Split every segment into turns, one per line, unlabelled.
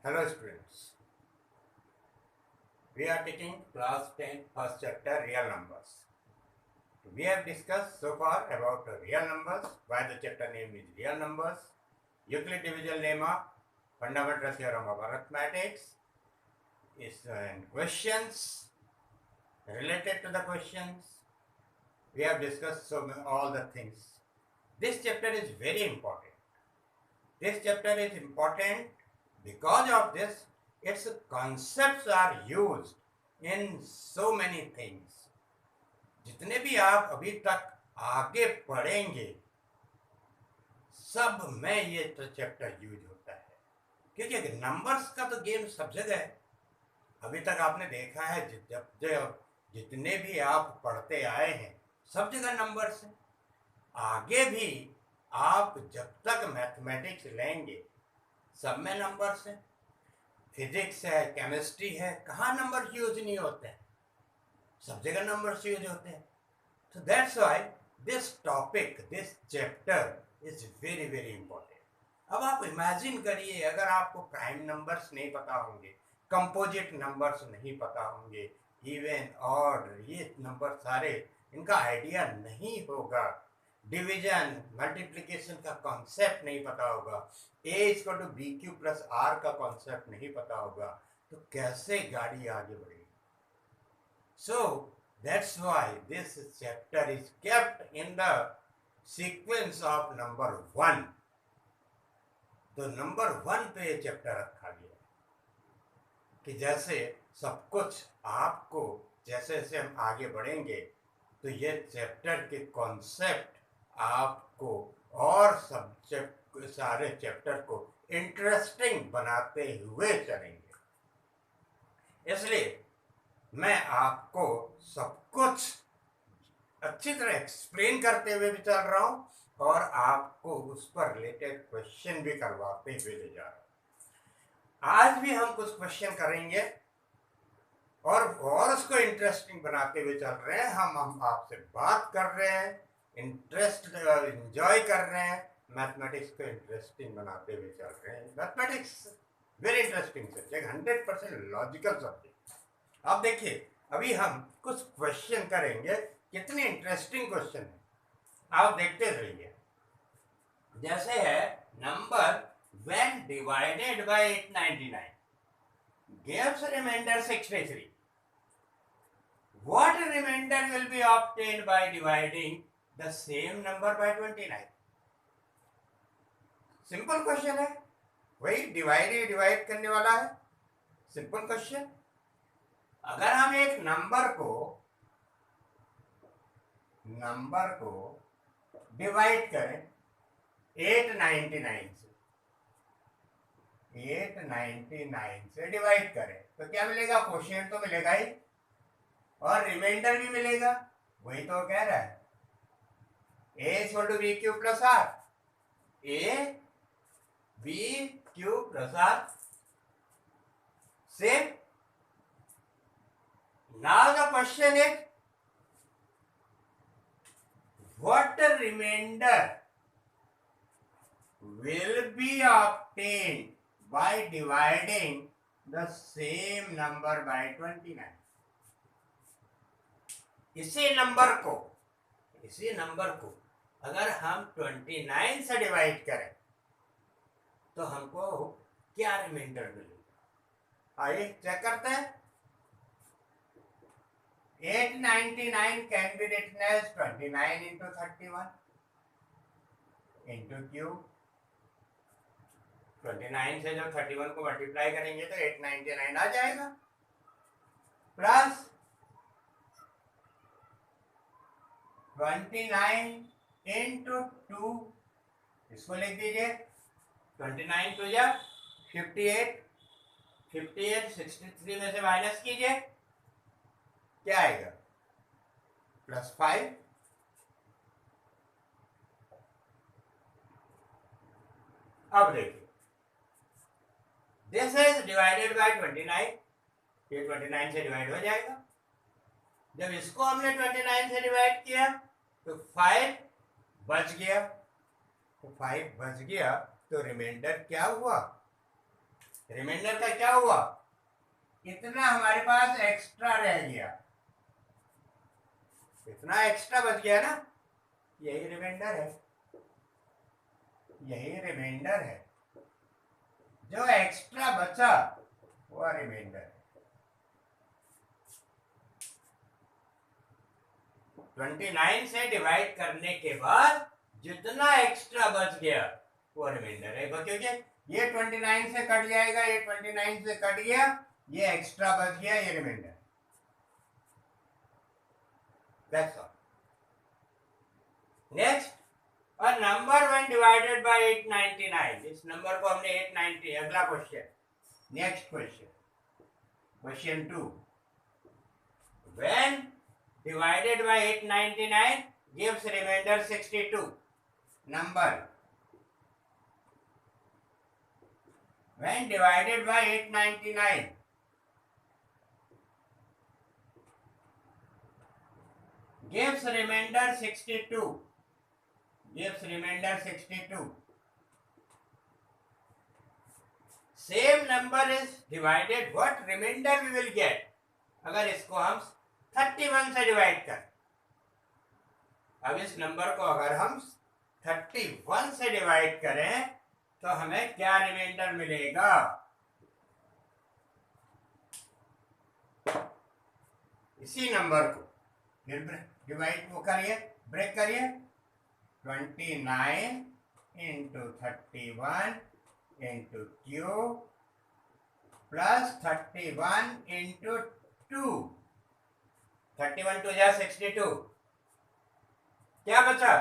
Hello students, we are taking class 10 first chapter real numbers. We have discussed so far about real numbers, why the chapter name is real numbers, Euclid division lemma, fundamental theorem of arithmetic, and questions related to the questions. We have discussed all the things. This chapter is very important. This chapter is important because of this, its concepts are used in so many things. जितने भी आप अभी तक आगे पढ़ेंगे सब में ये चैप्टर यूज होता है, क्योंकि नंबर्स का तो गेम सब जगह है. अभी तक आपने देखा है जब जितने भी आप पढ़ते आए हैं सब जगह नंबर्स हैं. आगे भी आप जब तक मैथमेटिक्स लेंगे सब में नंबर्स हैं. फिजिक्स है, केमिस्ट्री है, कहाँ नंबर यूज नहीं होते हैं? सब जगह नंबर्स यूज होते हैं. तो that's why this topic, this chapter is very very important. अब आप इमेजिन करिए, अगर आपको प्राइम नंबर्स नहीं पता होंगे, कंपोजिट नंबर्स नहीं पता होंगे, इवन ऑड, ये नंबर सारे इनका आइडिया नहीं होगा, डिवीजन मल्टीप्लिकेशन का कॉन्सेप्ट नहीं पता होगा, a=bq + r का कॉन्सेप्ट नहीं पता होगा, तो कैसे गाड़ी आगे बढ़ेगी? So that's why this chapter is kept in the sequence of number 1. तो नंबर 1 पे ये चैप्टर रखा गया कि जैसे सब कुछ आपको, जैसे जैसे हम आगे बढ़ेंगे तो ये चैप्टर के कॉन्सेप्ट आपको और सारे चैप्टर को इंटरेस्टिंग बनाते हुए चलेंगे. इसलिए मैं आपको सब कुछ अच्छी तरह एक्सप्लेन करते हुए भी चल रहा हूँ और आपको उस पर रिलेटेड क्वेश्चन भी करवाते हुए ले जा रहा हूँ. आज भी हम कुछ क्वेश्चन करेंगे और उसको इंटरेस्टिंग बनाते हुए चल रहे हैं. हम आपसे बात कर रहे हैं, इंटरेस्ट एंजॉय कर रहे हैं, मैथमेटिक्स को इंटरेस्टिंग बनाते हुए चल रहे हैं. Mathematics very interesting subject, 100% logical subject. अब देखिए, अभी हम कुछ क्वेश्चन करेंगे, कितने इंटरेस्टिंग क्वेश्चन है, आप देखते रहिए. जैसे है number when divided by 899 gives remainder 63. What remainder will be obtained by dividing the same number by 29? Simple question है, वही डिवाइड करने वाला है. Simple question. अगर हम एक नंबर को डिवाइड करें 899 से डिवाइड करें तो क्या मिलेगा? क्वोशिएंट तो मिलेगा ही और रिमाइंडर भी मिलेगा. वही तो कह रहा है, a=bq + r, a=bq + r. Same. Now the question is, what remainder will be obtained by dividing the same number by 29? इसी नंबर को अगर हम 29 से डिवाइड करें तो हमको क्या रिमाइंडर मिलेगा? आइए चेक करते हैं. 899 can be written as 29 into 31 into cube. 29 से जब 31 को मल्टीप्लाई करेंगे तो 899 आ जाएगा, प्लस 29 into 2, इसको लिख दीजिए. 29 तो जब 58 63 में से माइनस कीजिए, क्या आएगा? +5. अब देखिए, दिस इज डिवाइडेड बाय 29. ये 29 से डिवाइड हो जाएगा. जब इसको हमने 29 से डिवाइड किया तो 5 बच गया. तो 5 बच गया तो रिमाइंडर क्या हुआ? रिमाइंडर का क्या हुआ, इतना हमारे पास एक्स्ट्रा रह गया, इतना एक्स्ट्रा बच गया ना, यही रिमाइंडर है, यही रिमाइंडर है, जो एक्स्ट्रा बचा वो रिमाइंडर है। 29 से डिवाइड करने के बाद जितना एक्स्ट्रा बच गया वो रिमाइंडर है, क्योंकि ये 29 से कट जाएगा, ये 29 से कट गया, ये एक्स्ट्रा बच गया, ये reminder. That's all. Next, a number when divided by 899, इस नंबर को हमने 890, अगला question, next question, question 2, when divided by 899 gives remainder 62, number when divided by 899 gives remainder 62, gives remainder 62, same number is divided, what remainder we will get, अगर इसको हम 31 से divide कर, अब इस नंबर को अगर हम 31 से डिवाइड करें तो हमें क्या रिमाइंडर मिलेगा, इसी नंबर को फिर डिवाइड वो करिए, ब्रेक करिए, 29 into 31 into q plus 31 into 2, 31 two जा 62, क्या बचा,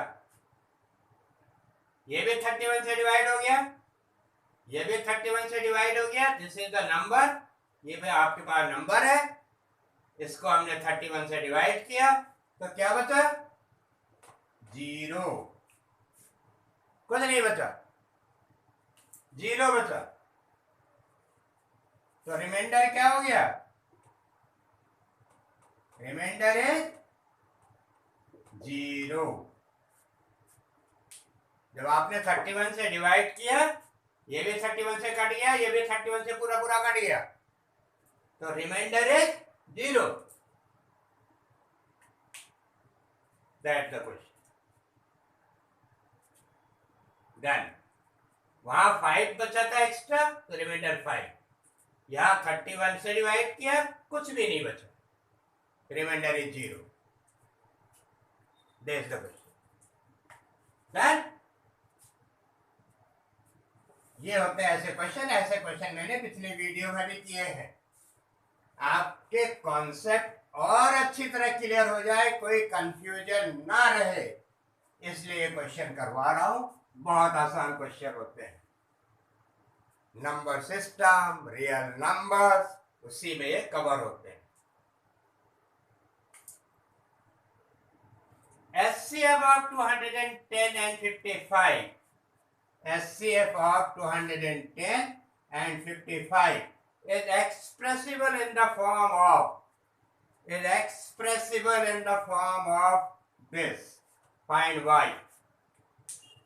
ये भी 31 से डिवाइड हो गया, ये भी 31 से डिवाइड हो गया, दिस इज द नंबर, ये भी आपके पास नंबर है, इसको हमने 31 से डिवाइड किया तो क्या बचा, 0, कुछ नहीं बचा, 0 बचा, तो रिमाइंडर क्या हो गया, रिमाइंडर है 0। जब आपने 31 से डिवाइड किया, ये भी 31 से कट गया, ये भी 31 से पूरा पूरा कट गया, तो रिमाइंडर है 0। That's the question, done. वहां 5 बचा था एक्स्ट्रा, तो रिमाइंडर 5, यहां 31 से डिवाइड किया, कुछ भी नहीं बचा, reminder is 0। That's the question, done. ये होते हैं ऐसे क्वेश्चन, ऐसे क्वेश्चन मैंने पिछले वीडियो में भी किए हैं, आपके कॉन्सेप्ट और अच्छी तरह क्लियर हो जाए, कोई कंफ्यूजन ना रहे, इसलिए क्वेश्चन करवा रहा हूं, बहुत आसान क्वेश्चन होते हैं, नंबर सिस्टम, रियल नंबर्स, उसी में ये कवर होते हैं। HCF of 210 and 55, HCF of 210 and 55 is expressible in the form of, is expressible in the form of this, find y।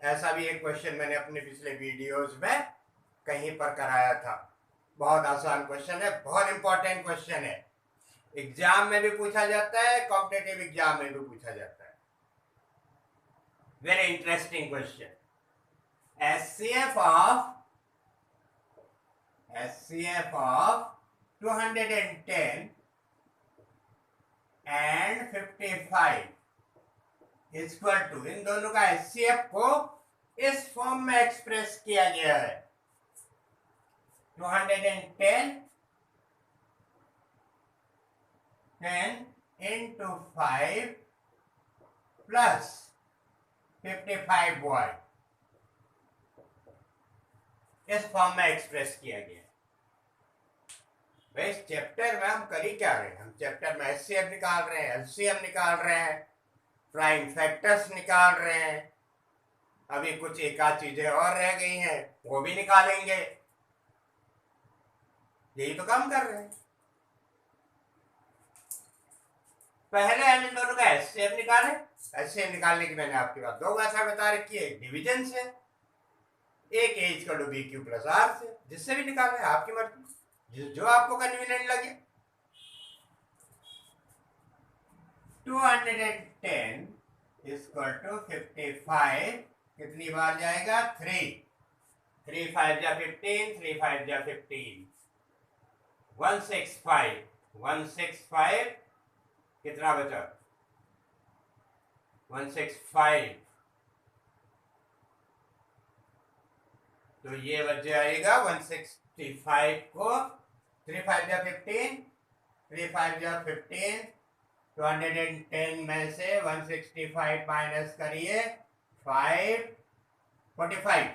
ऐसा भी एक क्वेश्चन मैंने अपने पिछले वीडियोस में कहीं पर कराया था, बहुत आसान क्वेश्चन है, बहुत इंपॉर्टेंट क्वेश्चन है, एग्जाम में भी पूछा जाता है, कॉम्पिटिटिव एग्जाम में भी पूछा जाता है, very interesting question. HCF of 210 and 55 is equal to, इन दोनों का HCF को इस फॉर्म में एक्सप्रेस किया गया है, 210 into 5 प्लस 55y, इस फॉर्म में एक्सप्रेस किया गया है। भाई इस चैप्टर में हम कर ही क्या रहे हैं, हम चैप्टर में HCF निकाल रहे हैं, LCM निकाल रहे हैं, प्राइम फैक्टर्स निकाल रहे हैं, अभी कुछ एक आध चीजें और रह गई हैं वो भी निकालेंगे, यही तो काम कर रहे हैं। पहले हम इन दोनों का HCF निकालें, HCF निकालने की मैंने आपके पास दो भाषा बता रखी है, डिवीजन से, एक a equal to b q plus r से, जिससे भी निकालें, आपकी मर्जी, जो आपको कन्वीनियंट लगे। 210 इक्वल टू 55 कितनी बार जाएगा? 3 3 5 जा 15, 3 5 जा 15, 165 165 कितना बचा? 165, तो ये बच जाएगा 165 को 3 5 जा 15, 3 5 जा 15, 210 में से 165 माइनस करिए 5 45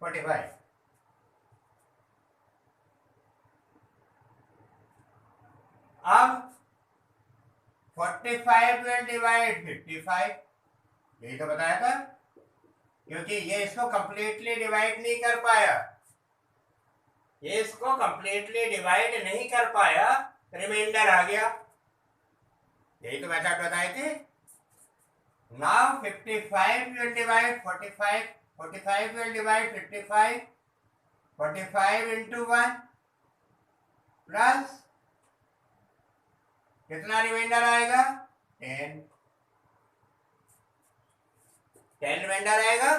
45। अब 45 will divide 55, यही तो बताया था, क्योंकि ये इसको कंप्लीटली डिवाइड नहीं कर पाया, ये इसको कंप्लीटली डिवाइड नहीं कर पाया, रिमाइंडर आ गया, यही तो मेथड बताए थे। Now 55 will divide 45, 45 will divide 55, 45 into 1 plus कितना रिमाइंडर आएगा? 10 रिमाइंडर आएगा।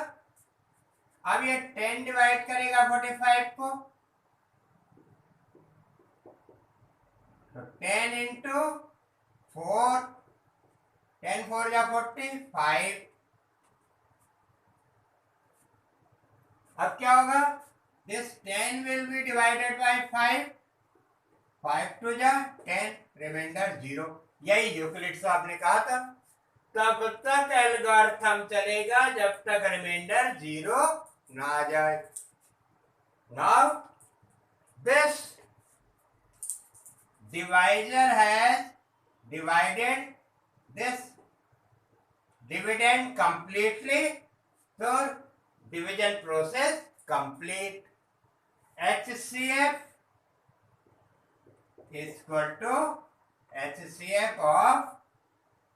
अब ये 10 डिवाइड करेगा 45 को, तो 10 इंटू 4, 10 4 या 45। अब क्या होगा? This 10 will be divided by 5, 5 two जा 10, रिमाइंडर 0। यही यूक्लिड आपने कहा था, तब तक एल्गोरिथम चलेगा जब तक रिमाइंडर 0 ना आ जाए। Now this divisor has divided this dividend completely, so division process complete। HCF is equal to HCF of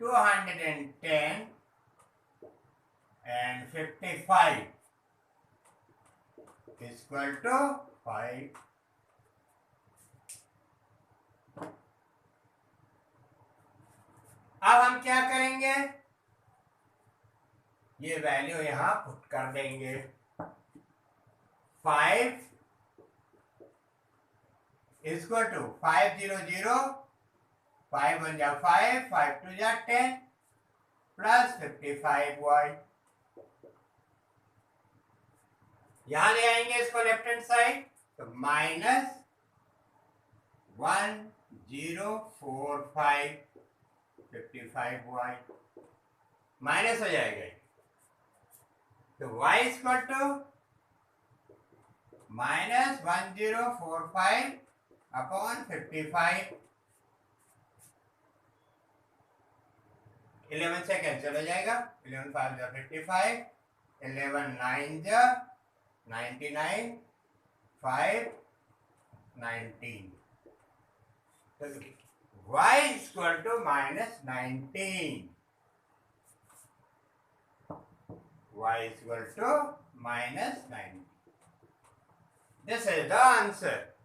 210 and 55 is equal to 5। अब हम क्या करेंगे? ये वैल्यू यहां पुट कर देंगे। 5 इक्वल टू 500, 5 1 जा 5, 5 2 जा 10 प्लस 55y। यहां ले आएंगे इसको लेफ्ट हैंड साइड, तो माइनस 1045 55y माइनस हो जाएगा, तो y equal to minus 1045 upon 55। 11 से कैंसिल हो जाएगा, 11 5 जा 55, 11 9 जा 99, 5 19, तो y equal to minus 19, y equal to minus 19। This is the answer.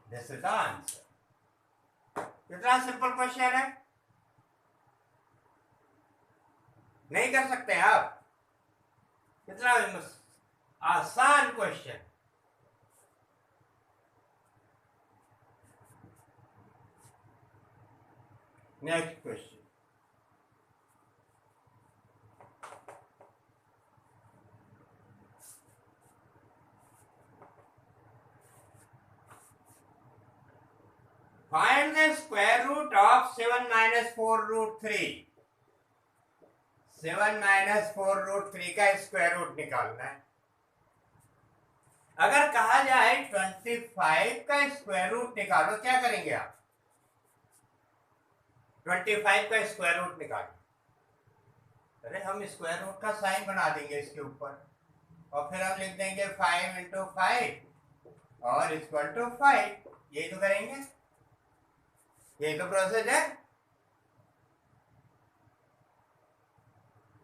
This is the answer। कितना सिंपल क्वेश्चन है, नहीं कर सकते आप? कितना आसान क्वेश्चन। Next question, find the square root of 7 minus 4 root 3। 7 minus 4 root 3 का स्क्वायर रूट निकालना है। अगर कहा जाए 25 का स्क्वायर रूट निकालो, क्या करेंगे आप? 25 का स्क्वायर रूट निकालो, अरे हम स्क्वायर रूट का साइन बना देंगे इसके ऊपर, और फिर हम लिख देंगे 5 इंटू 5 और इक्वल टू 5। यही तो करेंगे, यही तो प्रोसेस है।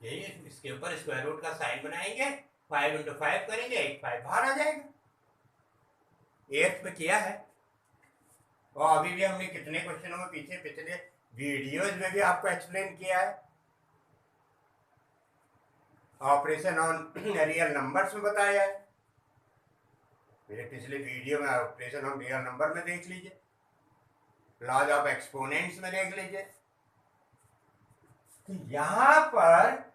यही इसके ऊपर स्क्वायर रूट का साइन बनाएंगे, 5 इंटू 5 करेंगे, 5 बाहर आ जाएगा। 8th पे किया है, और अभी भी हमने कितने क्वेश्चनों में पीछे पिछले वीडियोज में भी आपको एक्सप्लेन किया है। ऑपरेशन ऑन रियल नंबर्स में बताया है, मेरे पिछले वीडियो में ऑपरेशन ऑन रियल नंबर में देख लीजिए, लॉज ऑफ एक्सपोनेंट्स में देख लीजिए। तो यहां पर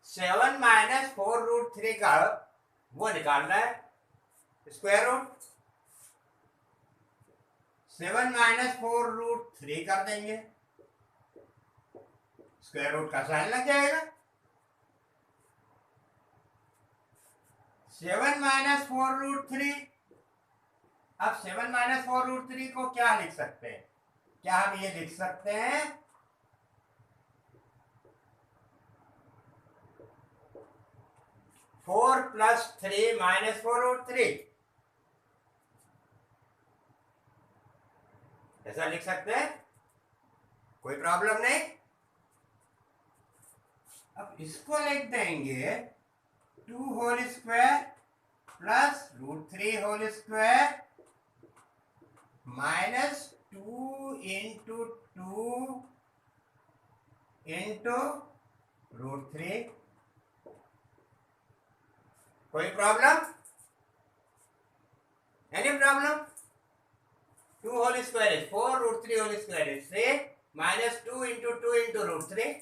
7 माइनस 4√3 का वो निकालना है स्क्वायर रूट। 7 माइनस 4√3 कर देंगे, स्क्वायर रूट का साइन लग जाएगा। 7 माइनस 4√3। अब 7 माइनस 4√3 को क्या लिख सकते हैं? क्या हम ये लिख सकते हैं 4 प्लस 3 माइनस 4√3? ऐसा लिख सकते हैं, कोई प्रॉब्लम नहीं। अब इसको लिख देंगे 2 whole square plus √3 whole square minus 2 into 2 into √3। कोई problem? Any problem? 2 whole square is 4, √3 whole square is 3, minus 2 into √3।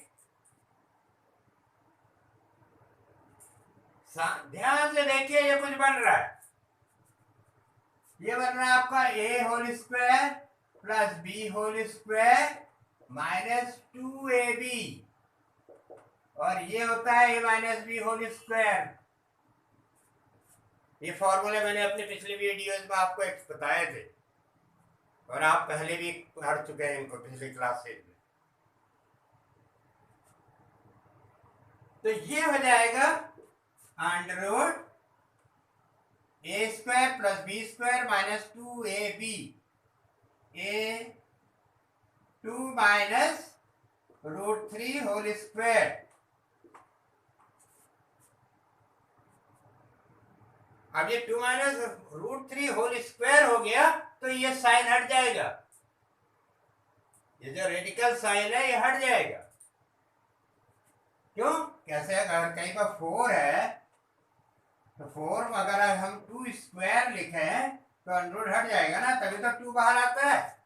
ध्यान से देखिए, ये कुछ बन रहा है, ये बन रहा है आपका a whole square plus b whole square minus 2ab, और ये होता है a minus b whole square. ये फॉर्मूले मैंने अपने पिछले वीडियोस में आपको बताए थे, और आप पहले भी पढ़ चुके हैं इनको पिछली क्लासेज में। तो ये हो जाएगा under root a square plus b square minus 2ab, a2 minus √3 whole square. अब ये 2 माइनस √3 होल स्क्वायर हो गया, तो ये साइन हट जाएगा, ये जो रेडिकल साइन है ये हट जाएगा। क्यों? कैसे? अगर कहीं पर 4 है तो 4 अगर हम 2 स्क्वायर लिखें तो अंडर हट जाएगा ना, तभी तो 2 बाहर आता है।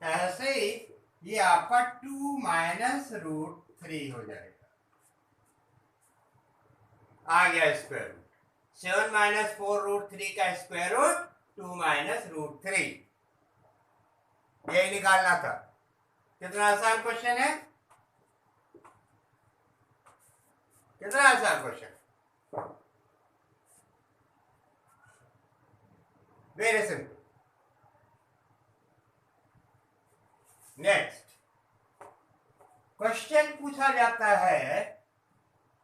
ऐसे ही ये आपका 2 माइनस √3 हो जाएगा, आ गया स्क्वायर रूट। 7 माइनस 4√3 का स्क्वायर रूट 2 माइनस √3, यही निकालना था। कितना आसान क्वेश्चन है, कितना आसान question, very simple. Next question पूछा जाता है,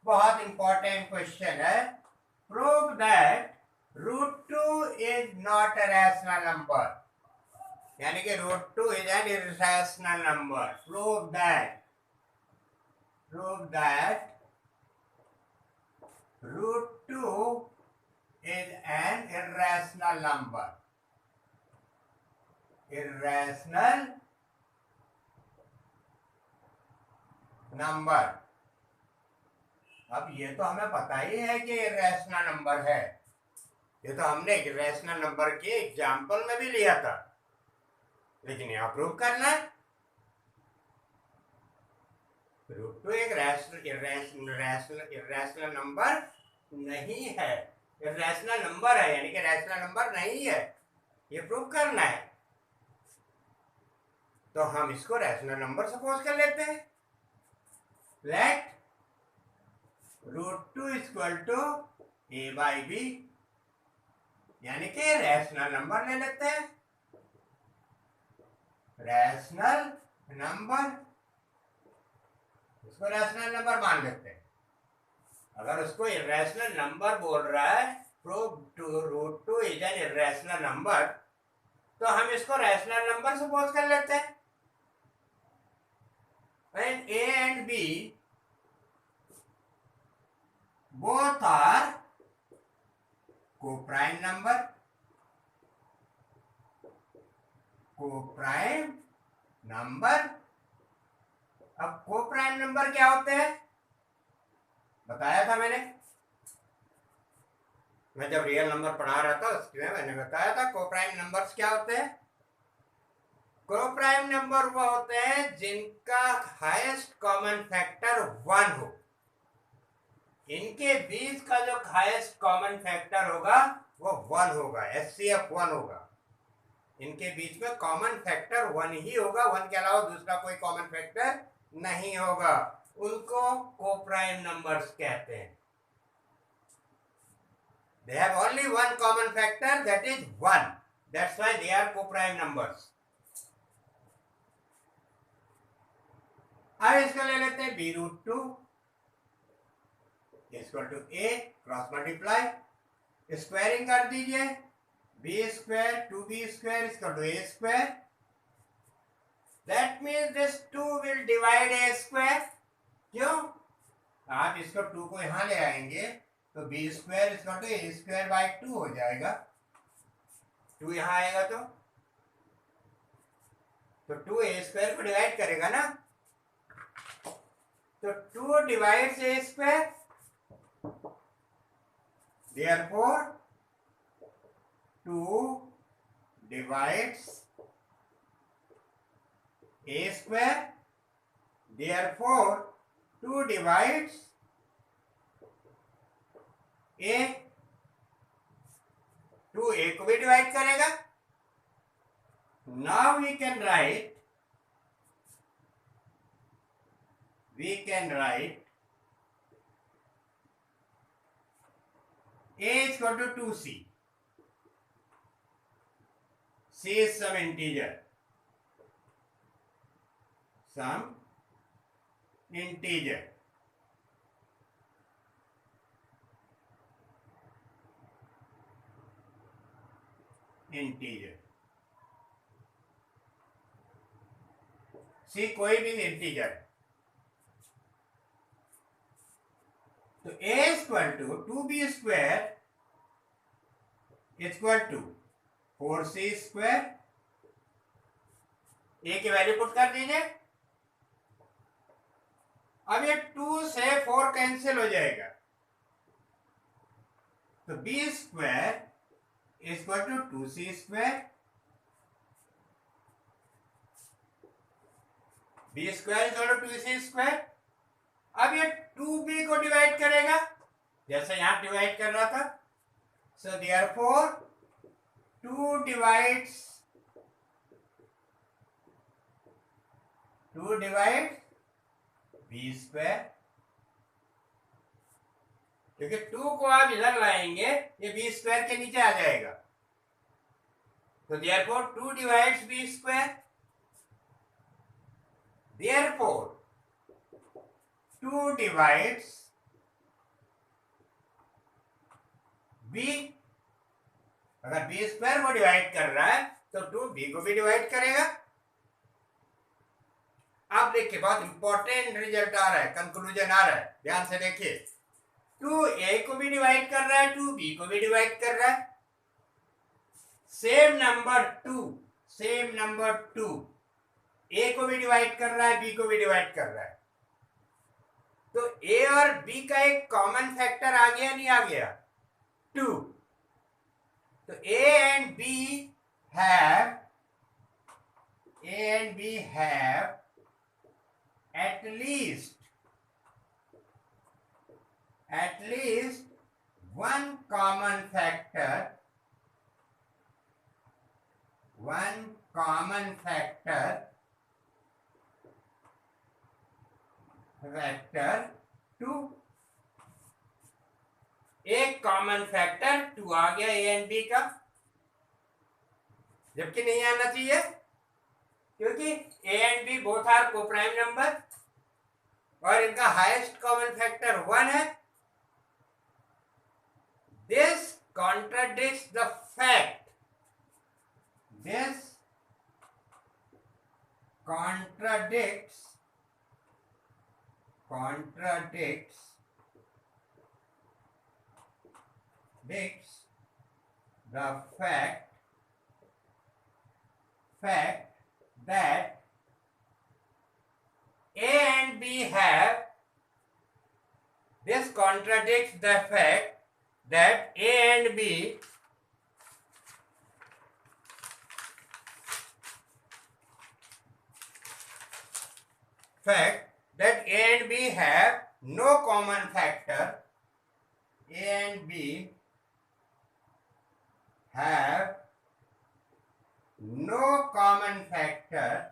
बहुत इंपॉर्टेंट क्वेश्चन है, prove that √2 is not a rational number, यानी कि √2 is an irrational number. Prove that √2 is an irrational number. Irrational number. अब ये तो हमें पता ही है कि इरैशनल नंबर है, ये तो हमने इरैशनल नंबर के एग्जाम्पल में भी लिया था, लेकिन यहाँ प्रूव करना है। √2 एक इरैशनल नंबर नहीं है, इरैशनल नंबर है, यानी कि रैशनल नंबर नहीं है, ये प्रूव करना है। तो हम इसको रैशनल नंबर सपोज कर लेते हैं। लेट √2 इक्वल टू a/b, यानी कि रैशनल नंबर ले लेते हैं, रैशनल नंबर, इसको रैशनल नंबर मान लेते हैं। अगर उसको इरैशनल नंबर बोल रहा है, √2 इज एन इरैशनल नंबर, तो हम इसको रैशनल नंबर सपोज कर लेते हैं। and A and B both are co-prime number. Co-prime number. अब co-prime number क्या होते हैं बताया था मैं जब रियल नंबर पढ़ा रहा था उसमें मैंने बताया था को-प्राइम नंबर्स क्या होते हैं। को-प्राइम नंबर वो होते हैं जिनका हाईएस्ट कॉमन फैक्टर 1 हो। इनके बीच का जो हाईएस्ट कॉमन फैक्टर होगा वो 1 होगा, HCF 1 होगा। इनके बीच में कॉमन फैक्टर 1 ही होगा, 1 के अलावा दूसरा कोई कॉमन फैक्टर नहीं होगा। उनको को-प्राइम नंबर्स कहते हैं। They have only one common factor, that is 1. That's why they are co-prime numbers. अब इसका ले लेते हैं b√2 equal to a cross multiply, squaring कर दीजिए, b square 2b square equal to a square. That means this 2 will divide a square. क्यों? आप इसको 2 को यहां ले आएंगे तो b square equal to a square by 2 हो जाएगा। 2 यहां आएगा तो 2 ए स्क्वायर को डिवाइड करेगा ना, तो 2 divides a square, therefore 2 divides a square, therefore 2 divides a. 2 a को भी डिवाइड करेगा। Now we can write a equal to 2c, c is some integer, c कोई भी इंटीजर। तो a equal to 2b square equal to 4c square. a की value put कर दीजिए। अब ये 2 से 4 कैंसिल हो जाएगा, तो b square equal to 2c square, b square equal to 2c square. अब ये 2b को डिवाइड करेगा जैसे यहां डिवाइड कर रहा था, so therefore 2 divides b square, क्योंकि 2 को आप इधर लाएंगे ये b स्क्वायर के नीचे आ जाएगा, तो therefore 2 divides b square, therefore 2 divides b। अगर b स्क्वायर को डिवाइड कर रहा है तो 2 b को भी डिवाइड करेगा। अब देखिए बहुत इंपॉर्टेंट रिजल्ट आ रहा है, कंक्लूजन आ रहा है, ध्यान से देखिए। 2 a को भी डिवाइड कर रहा है, 2 b को भी डिवाइड कर रहा है। सेम नंबर 2 a को भी डिवाइड कर रहा है, b को भी डिवाइड कर रहा है। तो a और b का एक कॉमन फैक्टर आ गया नहीं आ गया? 2। तो a and b have at least one common factor, 2। एक कॉमन फैक्टर 2 आ गया ए एंड बी का, जबकि नहीं आना चाहिए क्योंकि a and b both are coprime number और इनका हाईएस्ट कॉमन फैक्टर 1 है। This contradicts the fact contradicts the fact that A and B have, this contradicts the fact that A and B have no common factor. A and B have no common factor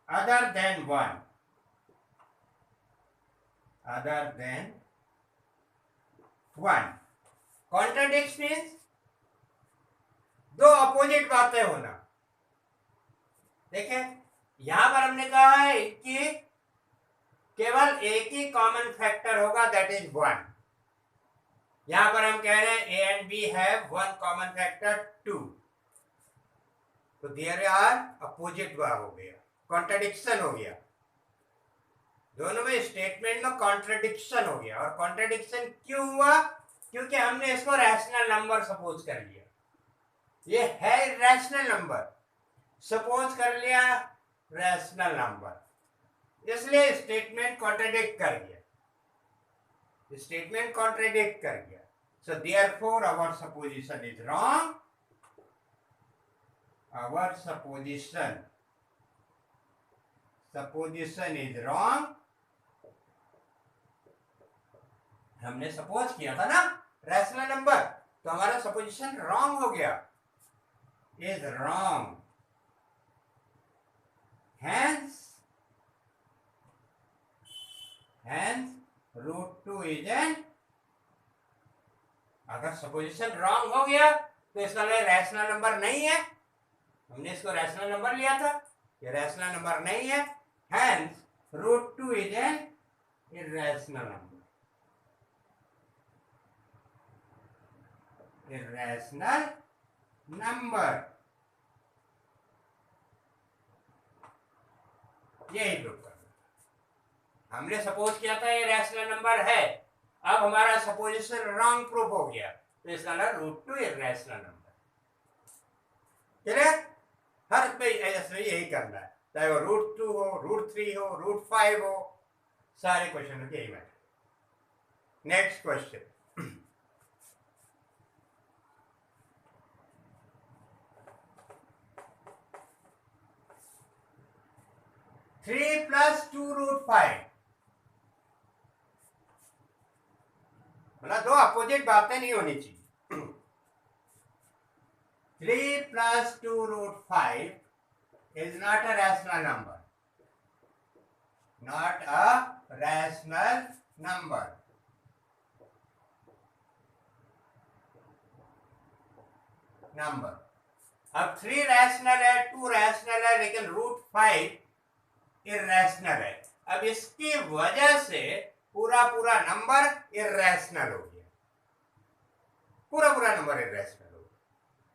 other than one. Contradicts means दो opposite बातें होना. देखें, यहां पर हमने कहा है कि केवल एक ही कॉमन फैक्टर होगा, दैट इज वन. यहां पर हम कह रहे हैं a and b have one common factor 2. तो देयर आर अपोजिट हो गया, कॉन्ट्रडिक्शन हो गया. दोनों में स्टेटमेंट में कॉन्ट्रडिक्शन हो गया. और कॉन्ट्रडिक्शन क्यों हुआ? क्योंकि हमने इसको रैशनल नंबर सपोज कर लिया. ये है रैशनल नंबर, सपोज कर लिया रैशनल नंबर, इसलिए स्टेटमेंट कॉन्ट्रडिक्ट कर गया. So therefore our supposition is wrong. Our supposition is wrong. हमने सपोज किया था ना रैशनल नंबर, तो हमारा सपोजिशन रॉन्ग हो गया, is wrong. Hence √2 is an, अगर सपोजिशन रॉन्ग हो गया तो इसका मतलब रैशनल नंबर नहीं है. हमने इसको रैशनल नंबर लिया था, ये रैशनल नंबर नहीं है. Hence √2 is an irrational number. Irrational number. यही प्रूव करना. हमने सपोज किया था ये रैशनल नंबर है, अब हमारा सपोजिशन रॉन्ग प्रूफ हो गया, तो इसका मतलब √2 इरैशनल नंबर. क्लियर? हर पे ऐसे यही करना है, चाहे वो √2 हो, √3 हो, √5 हो, सारे क्वेश्चन के यही मैटर. Next question. 3 + 2√5, मतलब दो अपोजिट बातें नहीं होनी चाहिए. 3 + 2√5 is not a rational number. Not a rational number. अब 3 रैशनल है, 2 रैशनल है, लेकिन √5 इरैशनल है. अब इसकी वजह से पूरा नंबर इरैशनल हो गया, पूरा नंबर इरैशनल हो गया.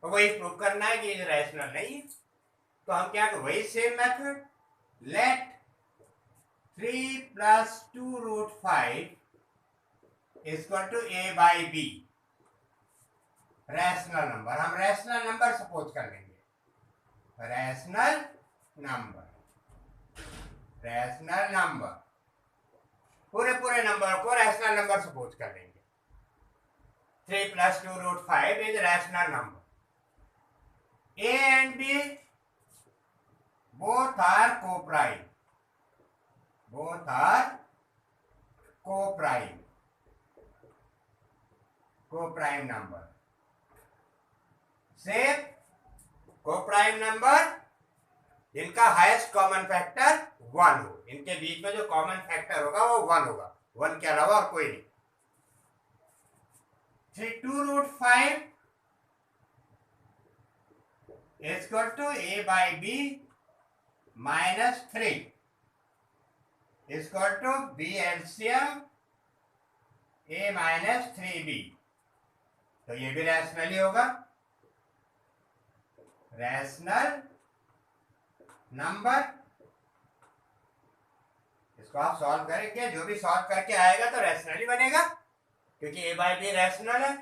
तो वही प्रूव करना है कि इरैशनल नहीं है. तो हम क्या करें, वही same method, let 3 + 2√5 = a/b. Rational number, हम रैशनल नंबर सपोज कर लेंगे. रैशनल नंबर पूरे नंबर को रैशनल नंबर सपोज कर लेंगे. 3 + 2√5 is rational number. A and B both are co-prime. Co-prime number. Same co-prime number जिनका हाईएस्ट कॉमन फैक्टर 1 हो. इनके बीच में जो कॉमन फैक्टर होगा वो 1 होगा, 1 के अलावा और कोई नहीं. 2√5 = a/b - 3 = b LCM a - 3b. तो ये भी रैशनल ही होगा. Rational number. इसको आप सॉल्व करेंगे, जो भी सॉल्व करके आएगा तो रैशनल ही बनेगा, क्योंकि ए बाई बी रैशनल है।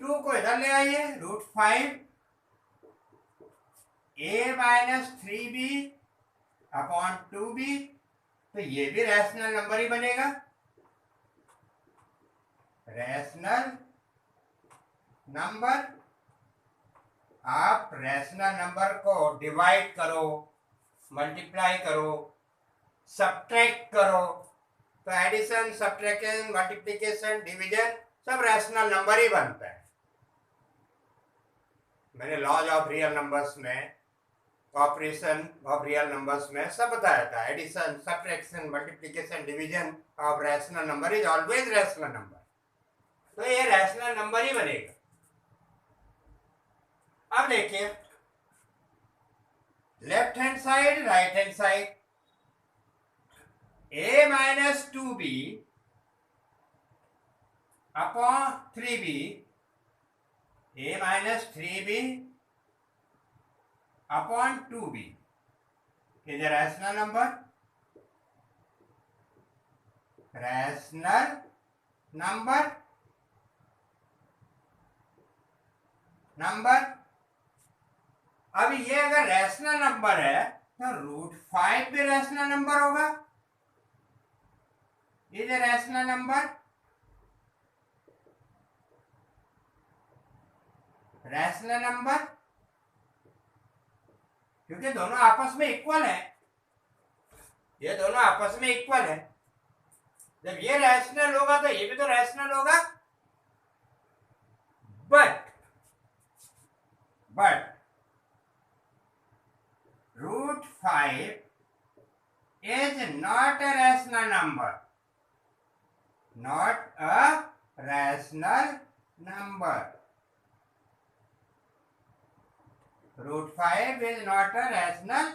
2 को इधर ले आइए, √5 a minus 3b upon 2b, तो ये भी रैशनल नंबर ही बनेगा। रैशनल नंबर, आप रैशनल नंबर को डिवाइड करो, मल्टीप्लाई करो, सब्ट्रैक्ट करो, तो एडिशन, सब्ट्रैक्शन, मल्टीप्लिकेशन, डिवीजन सब रैशनल नंबर ही बनता है। मैंने लॉज ऑफ रियल नंबर्स में, ऑपरेशन ऑफ रियल नंबर्स में सब बताया था। Addition, subtraction, multiplication, division of rational number is always rational number, तो ये रैशनल नंबर ही बनेगा। अब देखिए, left hand side, right hand side, a minus 2b upon 3b, a minus 3b upon 2b is a rational number. Rational number, अब ये अगर rational number है तो √5 भी रैशनल नंबर होगा। Is a rational number, rational number, क्योंकि दोनों आपस में इक्वल है। ये दोनों आपस में इक्वल है। जब ये रैशनल होगा तो ये भी तो रैशनल होगा। But √5 is not a rational number. Not a rational number. √5 is not a rational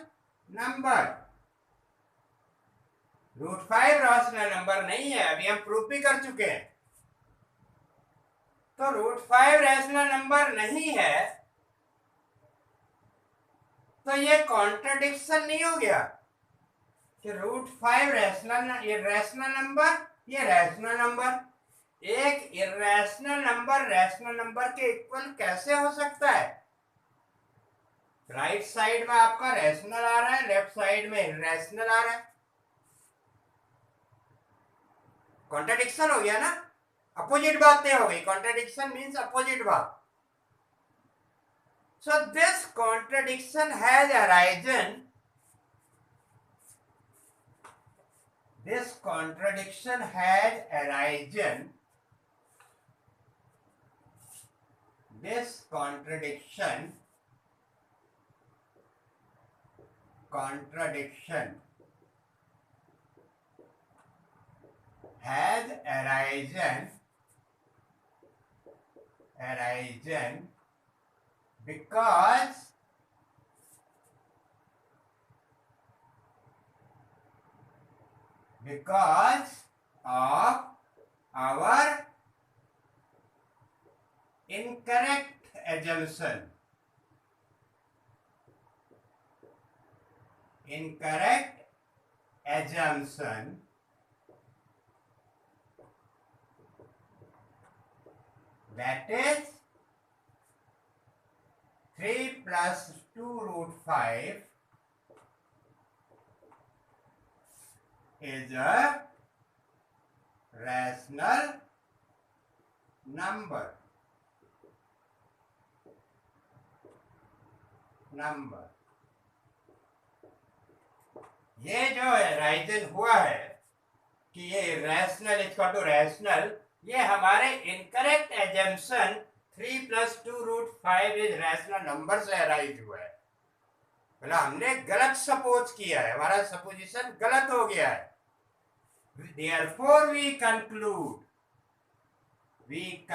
number. √5 rational number नहीं है, अभी हम प्रूफ भी कर चुके हैं। तो √5 रैशनल नंबर नहीं है, तो ये कॉन्ट्रडिक्शन नहीं हो गया कि √5 रैशनल, ये रैशनल नंबर, ये रैशनल नंबर। एक इर्रैशनल नंबर रैशनल नंबर के इक्वल कैसे हो सकता है? राइट साइड में आपका रैशनल आ रहा है, लेफ्ट साइड में इर्रैशनल आ रहा है, कॉन्ट्रडिक्शन हो गया ना, अपोजिट बातें हो गई। कॉन्ट्रडिक्शन मीन्स अपोजिट बात। So this contradiction has arisen. This contradiction has arisen. This contradiction has arisen because of our incorrect assumption. That is 3 plus 2√5 is a rational number. ये जो राइजन हुआ है कि ये रैशनल इक्वल टू रैशनल, ये हमारे incorrect assumption 3 plus 2√5 is rational number से arise हुआ है। मतलब हमने गलत सपोज किया है, हमारा सपोजिशन गलत हो गया है। Therefore we conclude 3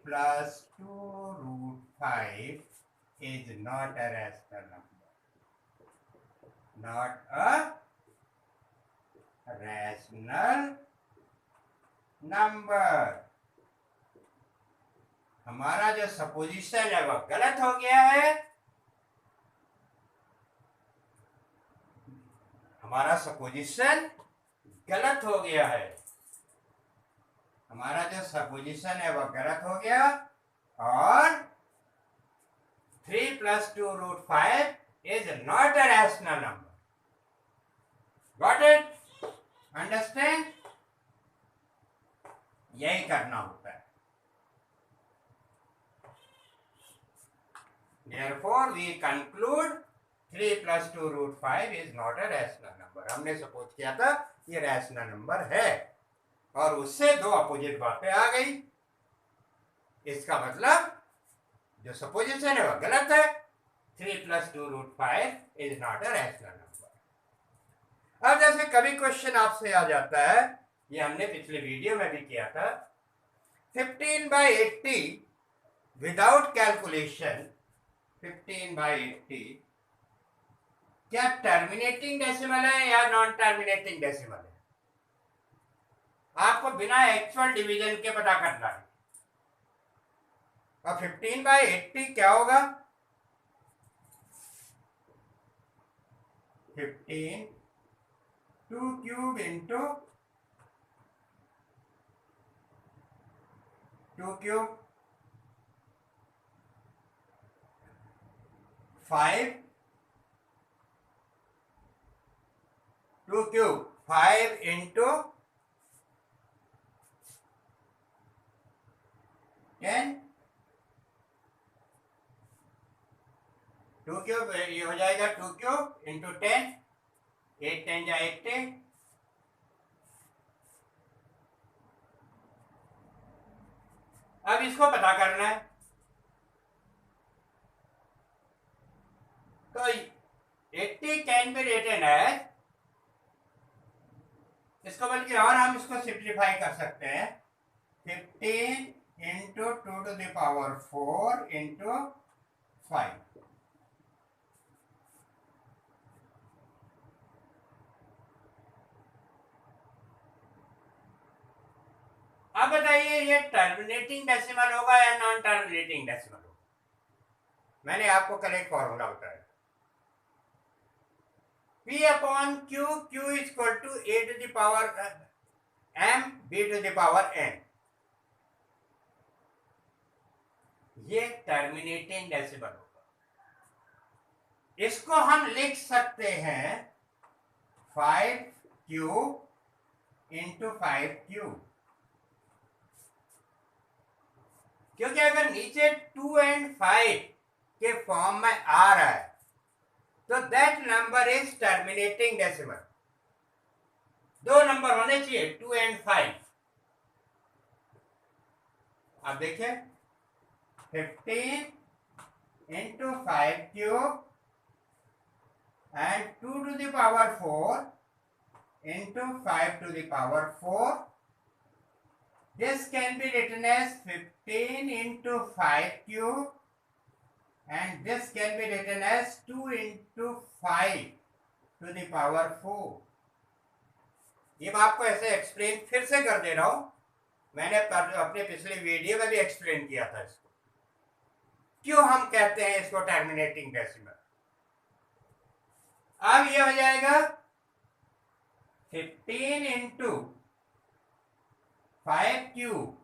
plus 2√5 is not a rational number. Not a rational number. हमारा जो सपोजिशन है वह गलत हो गया है। हमारा सपोजिशन गलत हो गया है। हमारा जो सपोजिशन है वह गलत हो गया। और 3 + 2√5 is not a rational number. Got it? Understand? यही करना होता है। Therefore, we conclude 3 + 2√5 is not a rational number. हमने सपोज किया था ये रैशनल नंबर है और उससे दो अपोजिट बातें आ गई। इसका मतलब जो सपोजिशन है वह गलत है। 3 + 2√5 is not a rational number. अब जैसे कभी क्वेश्चन आपसे आ जाता है, ये हमने पिछले वीडियो में भी किया था, 15/80 विदाउट कैलकुलेशन, 15/80 क्या टर्मिनेटिंग डेसिमल है या नॉन टर्मिनेटिंग डेसिमल है? आपको बिना एक्चुअल डिवीजन के पता करना है। और 15/80 क्या होगा? 15 2³ इंटू 2³ 5 2³ 5 इंटू 10 2³ ये हो जाएगा 2³ इंटू 10, 8 10 जा 80। अब इसको पता करना है तो 80 कैन बी रिटन एज, इसको बल्कि और हम इसको सिंप्लीफाई कर सकते हैं, 15 इंटू 2⁴ इंटू 5। अब बताइए ये टर्मिनेटिंग डेसिमल होगा या नॉन टर्मिनेटिंग डेसिमल होगा? मैंने आपको कल एक फॉर्मूला बताया, P/Q, Q is equal to A⁴ m B⁴n। ये टर्मिनेटिंग डेसिमल होगा। इसको हम लिख सकते हैं 5Q इंटू 5Q, क्योंकि अगर नीचे 2 और 5 के फॉर्म में आ रहा है तो that number is terminating decimal. दो नंबर होने चाहिए 2 और 5। अब देखिए 15 into 5³ and 2⁴ into 5⁴. This can be written as 15 into 5³ and this can be written as 2 into 5⁴। ये मैं आपको ऐसे एक्सप्लेन फिर से कर दे रहा हूं, मैंने अपने पिछले वीडियो में भी एक्सप्लेन किया था इसको, क्यों हम कहते हैं इसको टर्मिनेटिंग डेसिमल। अब ये हो जाएगा 15 इंटू 5³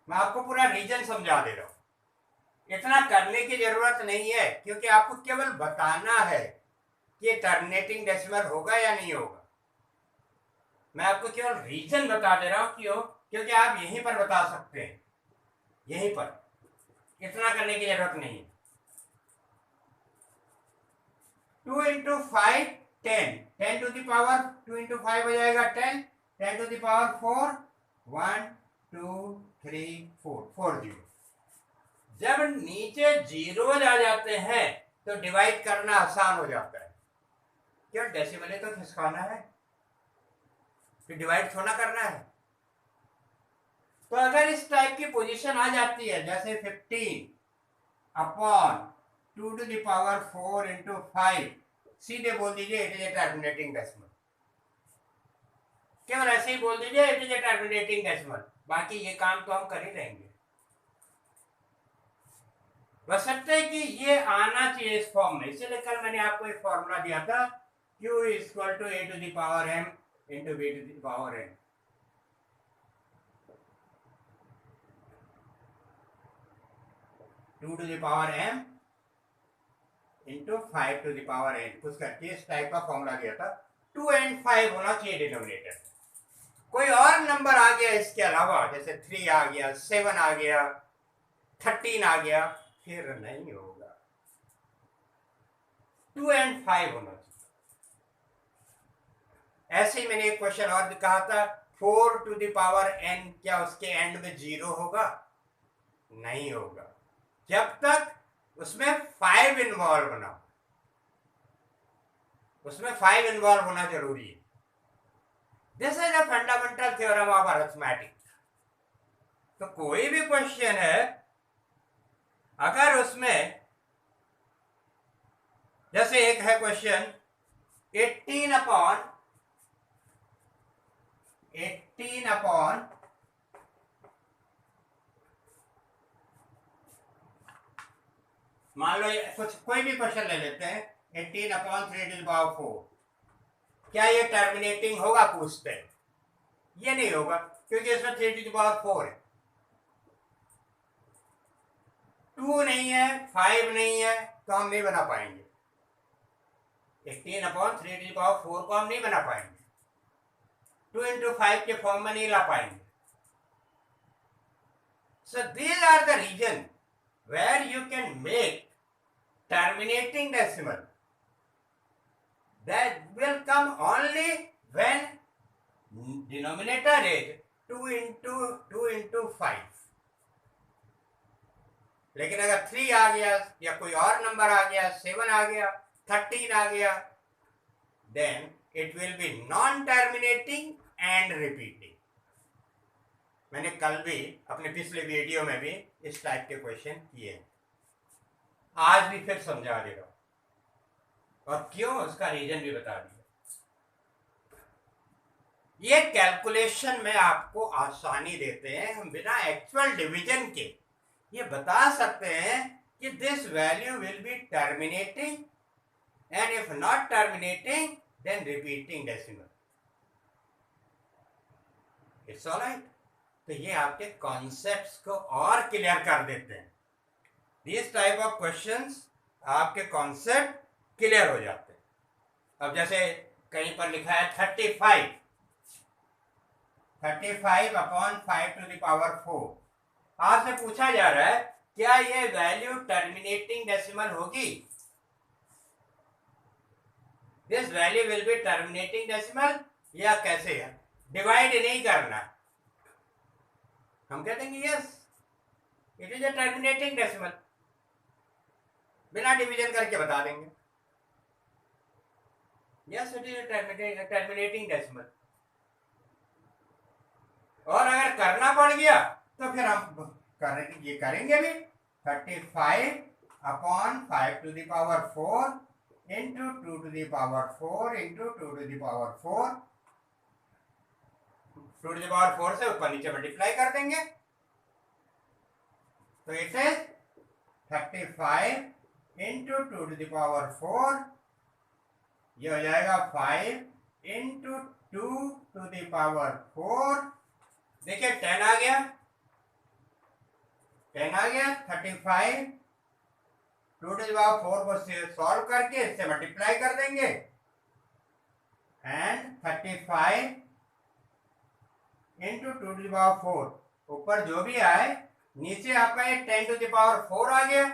मैं आपको पूरा रीजन समझा दे रहा हूं, इतना करने की जरूरत नहीं है, क्योंकि आपको केवल बताना है कि टर्मिनेटिंग डेसिमल होगा या नहीं होगा। मैं आपको केवल रीजन बता दे रहा हूं, क्यों? क्योंकि आप यहीं पर बता सकते हैं, यहीं पर, इतना करने की जरूरत नहीं है। 2 इंटू 5 10, 10⁴ 2 इंटू 5 हो जाएगा 10, 10⁴ 1 2 3 4 4 जीरो। जब नीचे जीरोज आ जाते हैं तो डिवाइड करना आसान हो जाता है, क्यों? डेसिमल तो खिसकाना है, फिर डिवाइड थोड़ा करना है। तो अगर इस टाइप की पोजीशन आ जाती है, जैसे 15/2⁴ इंटू 5, सीधे बोल दीजिए it is a terminating decimal. केवल ऐसे ही बोल दीजिए it is a terminating decimal, बाकी ये काम तो हम कर ही लेंगे। बशर्ते कि ये आना चाहिए इस फॉर्म में। इसीलिए कल मैंने आपको एक फॉर्मूला दिया था, q equal to a to the power m into b to the power n। Two to the power m into 5 to the power n, कुछ करके इस टाइप का फॉर्मूला दिया था। 2 and 5 होना चाहिए डिनोमिनेटर। कोई और नंबर आ गया इसके अलावा, जैसे 3 आ गया, 7 आ गया, 13 आ गया, फिर नहीं होगा। 2 and 5 होना चाहिए। ऐसे ही मैंने एक क्वेश्चन और कहा था, 4 टू द पावर n, क्या उसके एंड में 0 होगा? नहीं होगा, जब तक उसमें 5 इन्वॉल्व ना हो। उसमें 5 इन्वॉल्व होना जरूरी है। This is a fundamental theorem of arithmetic. तो कोई भी क्वेश्चन है, अगर उसमें जैसे एक है क्वेश्चन 18 अपॉन मान लो कुछ कोई भी क्वेश्चन ले लेते हैं, 18 अपॉन 3 टू द पावर 4, क्या ये टर्मिनेटिंग होगा? पूछते हैं। ये नहीं होगा, क्योंकि इसमें 3 टू द पावर 4 है, 2 नहीं है, 5 नहीं है, तो हम नहीं बना पाएंगे। 18 अपॉन 3 टू द पावर 4 को हम नहीं बना पाएंगे, 2 इंटू 5 के फॉर्म में नहीं ला पाएंगे। So these are the region where you can make terminating decimal. That will come only when denominator is 2 into 5. लेकिन अगर 3 आ गया या कोई और नंबर आ गया, 7 आ गया, 13 आ गया, then it will be non-terminating and repeating. मैंने कल भी अपने पिछले वीडियो में भी इस टाइप के क्वेश्चन किए हैं, आज भी फिर समझा दे रहा हूं, और क्यों उसका रीजन भी बता दिया। ये कैलकुलेशन में आपको आसानी देते हैं, हम बिना एक्चुअल डिवीजन के ये बता सकते हैं कि this value will be terminating and if not terminating then repeating decimal. It's alright. तो ये आपके कॉन्सेप्ट्स को और क्लियर कर देते हैं। दिस टाइप ऑफ क्वेश्चंस आपके कॉन्सेप्ट क्लियर हो जाते हैं। अब जैसे कहीं पर लिखा है 35 अपॉन 5 टू द पावर 4, आपसे पूछा जा रहा है क्या ये वैल्यू टर्मिनेटिंग डेसिमल होगी? This value will be terminating decimal, या कैसे है? डिवाइड नहीं करना, हम कह देंगे yes it is a terminating decimal, बिना डिवीजन करके बता देंगे yes it is a terminating decimal. और अगर करना पड़ गया तो फिर हम ये करेंगे भी, 35 upon 5 to the power 4 into 2 to the power 4 into 2 to the power 4, 2 to the power 4 से ऊपर नीचे मल्टीप्लाई कर देंगे, तो it is 35 into 2 to the power 4, ये हो जाएगा 5 इंटू 2 टू द पावर 4। देखिए 10 आ गया, 35 2 टू द पावर 4 को सॉल्व करके इससे मल्टीप्लाई कर देंगे, and 35 into 2 to the power 4, ऊपर जो भी आए, नीचे आपका ये 10 टू द पावर 4 आ गया,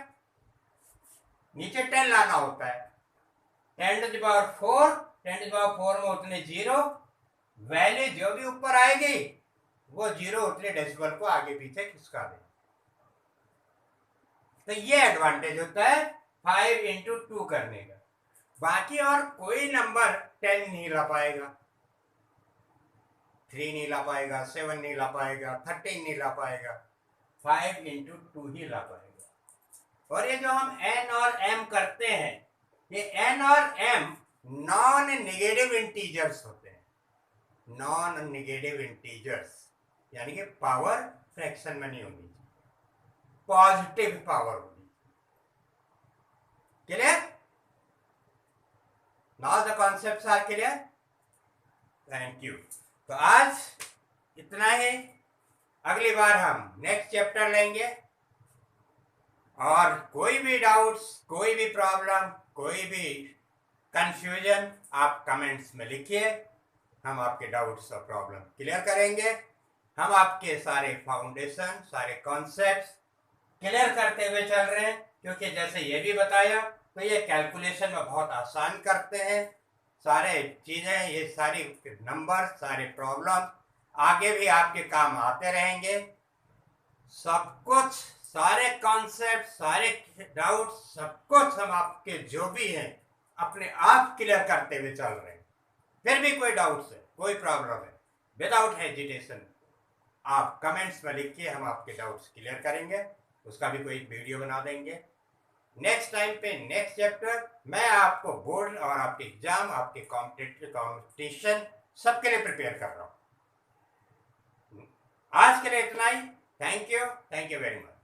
नीचे 10 लाना होता है, 10 to the power 4, 10 to the power 4 में उतने 0, वैल्यू जो भी ऊपर आएगी वो 0 उतने डेसिमल को आगे पीछे खिसका दे। तो ये एडवांटेज होता है 5 इंटू 2 करने का। बाकी और कोई नंबर 10 नहीं ला पाएगा, 3 नहीं ला पाएगा, 7 नहीं ला पाएगा, 13 नहीं ला पाएगा, 5 इंटू 2 ही ला पाएगा। और ये जो हम n और m करते हैं, ये n और m नॉन नेगेटिव इंटीजर्स होते हैं। नॉन नेगेटिव इंटीजर्स, यानी कि पावर फ्रैक्शन में नहीं होनी, पॉजिटिव पावर होगी। Clear? Now the concepts are clear. Thank you. तो आज इतना ही, अगली बार हम नेक्स्ट चैप्टर लेंगे, और कोई भी डाउट्स, कोई भी प्रॉब्लम, कोई भी कंफ्यूजन आप कमेंट्स में लिखिए, हम आपके डाउट्स और प्रॉब्लम क्लियर करेंगे। हम आपके सारे फाउंडेशन, सारे कॉन्सेप्ट्स क्लियर करते हुए चल रहे हैं, क्योंकि जैसे ये भी बताया तो ये कैलकुलेशन में बहुत आसान करते हैं सारे चीज़ें, ये सारी नंबर, सारे प्रॉब्लम आगे भी आपके काम आते रहेंगे। सब कुछ, सारे कॉन्सेप्ट, सारे डाउट, सब कुछ हम आपके जो भी हैं अपने आप क्लियर करते हुए चल रहे हैं। फिर भी कोई डाउट्स है, कोई प्रॉब्लम है, विदाउट हेजिटेशन आप कमेंट्स में लिखिए, हम आपके डाउट्स क्लियर करेंगे, उसका भी कोई वीडियो बना देंगे। नेक्स्ट टाइम पे नेक्स्ट चैप्टर मैं आपको बोर्ड और आपके एग्जाम, आपके कॉम्पिटिशन सबके लिए प्रिपेयर कर रहा हूँ। आज के लिए इतना ही। Thank you very much.